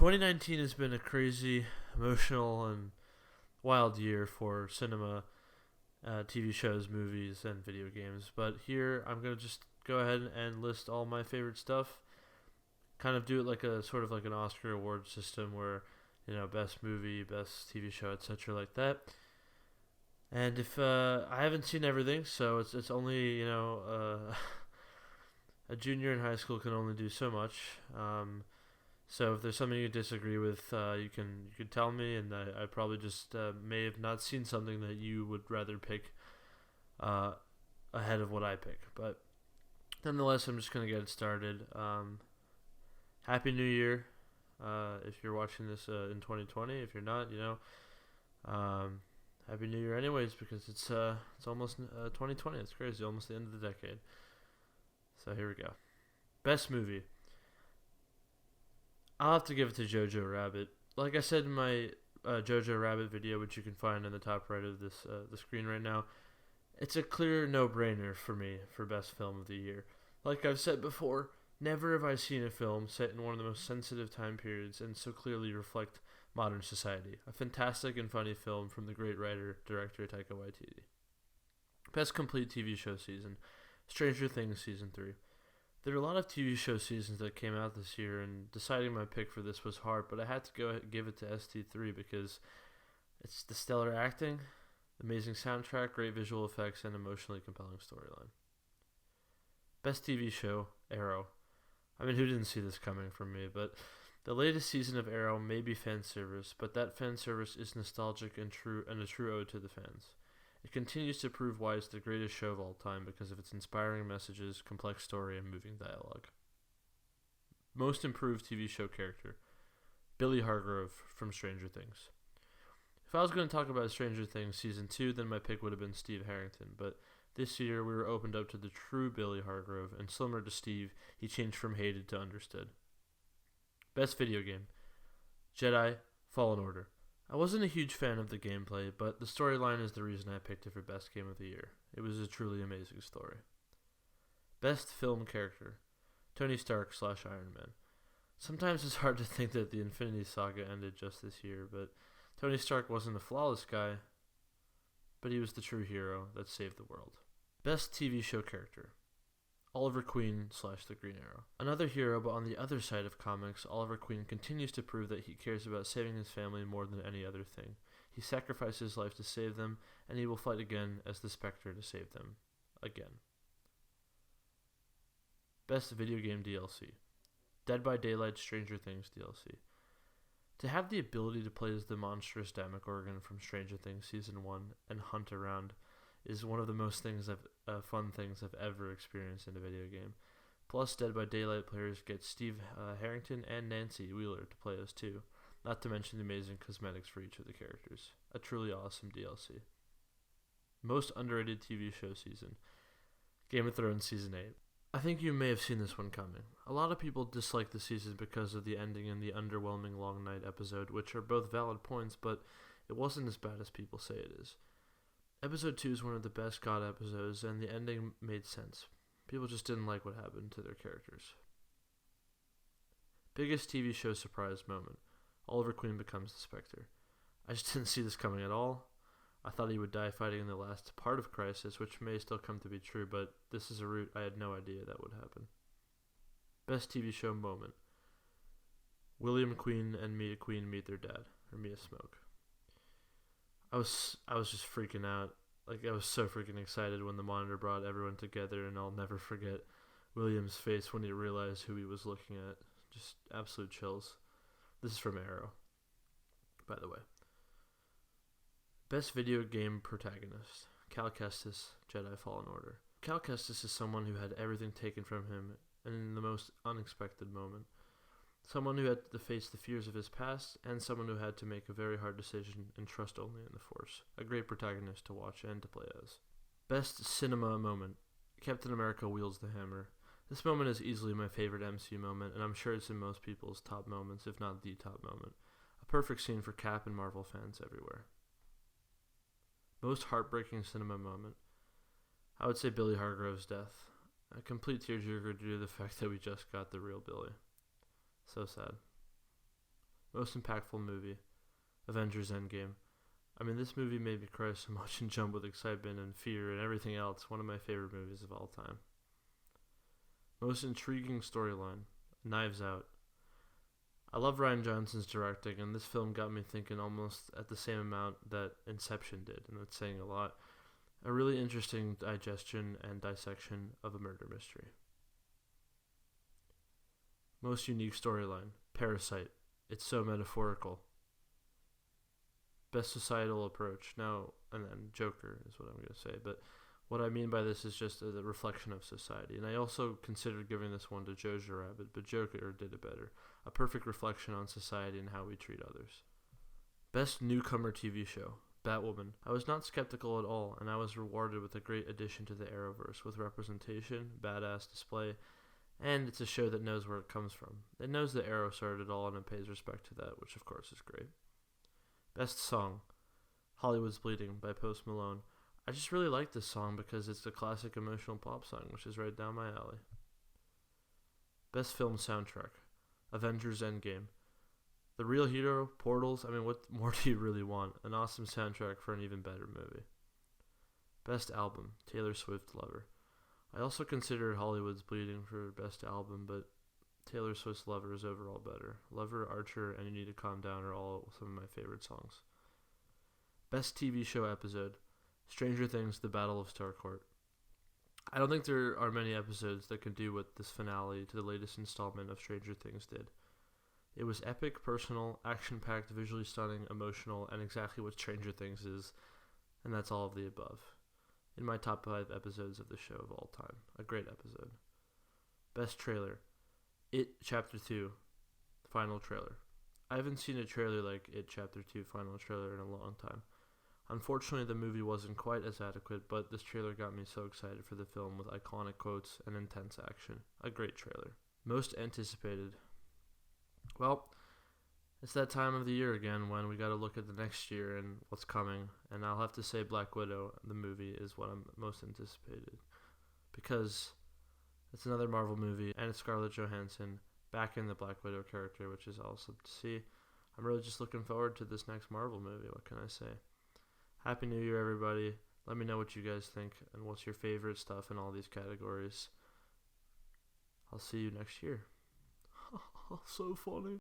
2019 has been a crazy, emotional, and wild year for cinema, TV shows, movies, and video games. But here, I'm going to just go ahead and list all my favorite stuff. Kind of do it like a sort of like an Oscar award system where, best movie, best TV show, etc., like that. And if I haven't seen everything, so it's only a junior in high school can only do so much. So if there's something you disagree with, you can tell me, and I probably just may have not seen something that you would rather pick uh, ahead of what I pick. But nonetheless, I'm just gonna get it started. Happy New Year! If you're watching this in 2020, if you're not, Happy New Year anyways, because it's almost 2020. It's crazy, almost the end of the decade. So here we go. Best movie. I'll have to give it to Jojo Rabbit. Like I said in my Jojo Rabbit video, which you can find in the top right of this the screen right now, it's a clear no-brainer for me for best film of the year. Like I've said before, never have I seen a film set in one of the most sensitive time periods and so clearly reflect modern society. A fantastic and funny film from the great director Taika Waititi. Best complete TV show season. Stranger Things Season 3. There are a lot of TV show seasons that came out this year, and deciding my pick for this was hard, but I had to go give it to ST3 because it's the stellar acting, amazing soundtrack, great visual effects, and emotionally compelling storyline. Best TV show, Arrow. I mean, who didn't see this coming from me, but the latest season of Arrow may be fan service, but that fan service is nostalgic and a true ode to the fans. It continues to prove why it's the greatest show of all time because of its inspiring messages, complex story, and moving dialogue. Most improved TV show character, Billy Hargrove from Stranger Things. If I was going to talk about Stranger Things Season 2, then my pick would have been Steve Harrington, but this year we were opened up to the true Billy Hargrove, and similar to Steve, he changed from hated to understood. Best video game, Jedi Fallen Order. I wasn't a huge fan of the gameplay, but the storyline is the reason I picked it for best game of the year. It was a truly amazing story. Best film character, Tony Stark / Iron Man. Sometimes it's hard to think that the Infinity Saga ended just this year, but Tony Stark wasn't a flawless guy, but he was the true hero that saved the world. Best TV show character, Oliver Queen / the Green Arrow. Another hero, but on the other side of comics, Oliver Queen continues to prove that he cares about saving his family more than any other thing. He sacrificed his life to save them, and he will fight again as the Spectre to save them. Again. Best video game DLC, Dead by Daylight Stranger Things DLC. To have the ability to play as the monstrous Demogorgon from Stranger Things Season 1 and hunt around is one of the most fun things I've ever experienced in a video game. Plus, Dead by Daylight players get Steve Harrington and Nancy Wheeler to play as too, not to mention the amazing cosmetics for each of the characters. A truly awesome DLC. Most underrated TV show season, Game of Thrones Season 8. I think you may have seen this one coming. A lot of people dislike the season because of the ending and the underwhelming long night episode, which are both valid points, but it wasn't as bad as people say it is. Episode 2 is one of the best God episodes, and the ending made sense. People just didn't like what happened to their characters. Biggest TV show surprise moment, Oliver Queen becomes the Spectre. I just didn't see this coming at all. I thought he would die fighting in the last part of Crisis, which may still come to be true, but this is a route I had no idea that would happen. Best TV show moment, William Queen and Mia Queen meet their dad, or Mia Smoke. I was just freaking out. Like, I was so freaking excited when the monitor brought everyone together, and I'll never forget William's face when he realized who he was looking at. Just absolute chills. This is from Arrow, by the way. Best video game protagonist, Cal Kestis, Jedi Fallen Order. Cal Kestis is someone who had everything taken from him in the most unexpected moment. Someone who had to face the fears of his past, and someone who had to make a very hard decision and trust only in the Force. A great protagonist to watch and to play as. Best cinema moment, Captain America wields the hammer. This moment is easily my favorite MCU moment, and I'm sure it's in most people's top moments, if not the top moment. A perfect scene for Cap and Marvel fans everywhere. Most heartbreaking cinema moment, I would say Billy Hargrove's death. A complete tearjerker due to the fact that we just got the real Billy. So sad. Most impactful movie, Avengers Endgame. I mean, this movie made me cry so much and jump with excitement and fear and everything else. One of my favorite movies of all time. Most intriguing storyline, Knives Out. I love Rian Johnson's directing, and this film got me thinking almost at the same amount that Inception did, and that's saying a lot. A really interesting digestion and dissection of a murder mystery. Most unique storyline, Parasite. It's so metaphorical. Best societal approach. Now, and then Joker is what I'm going to say, but what I mean by this is just the reflection of society. And I also considered giving this one to Jojo Rabbit, but Joker did it better. A perfect reflection on society and how we treat others. Best newcomer TV show, Batwoman. I was not skeptical at all, and I was rewarded with a great addition to the Arrowverse with representation, badass display, and it's a show that knows where it comes from. It knows that Arrow started it all, and it pays respect to that, which of course is great. Best song, Hollywood's Bleeding by Post Malone. I just really like this song because it's a classic emotional pop song, which is right down my alley. Best film soundtrack, Avengers Endgame. The real hero, Portals. I mean, what more do you really want? An awesome soundtrack for an even better movie. Best album, Taylor Swift, Lover. I also considered Hollywood's Bleeding for best album, but Taylor Swift's Lover is overall better. Lover, Archer, and You Need to Calm Down are all some of my favorite songs. Best TV show episode, Stranger Things, The Battle of Starcourt. I don't think there are many episodes that can do what this finale to the latest installment of Stranger Things did. It was epic, personal, action-packed, visually stunning, emotional, and exactly what Stranger Things is, and that's all of the above. In my top 5 episodes of the show of all time. A great episode. Best trailer, It Chapter 2, final trailer. I haven't seen a trailer like It Chapter 2 final trailer in a long time. Unfortunately, the movie wasn't quite as adequate, but this trailer got me so excited for the film with iconic quotes and intense action. A great trailer. Most anticipated. Well, it's that time of the year again when we gotta look at the next year and what's coming, and I'll have to say Black Widow, the movie, is what I'm most anticipated. Because it's another Marvel movie, and it's Scarlett Johansson back in the Black Widow character, which is awesome to see. I'm really just looking forward to this next Marvel movie, what can I say? Happy New Year, everybody. Let me know what you guys think and what's your favorite stuff in all these categories. I'll see you next year. So funny.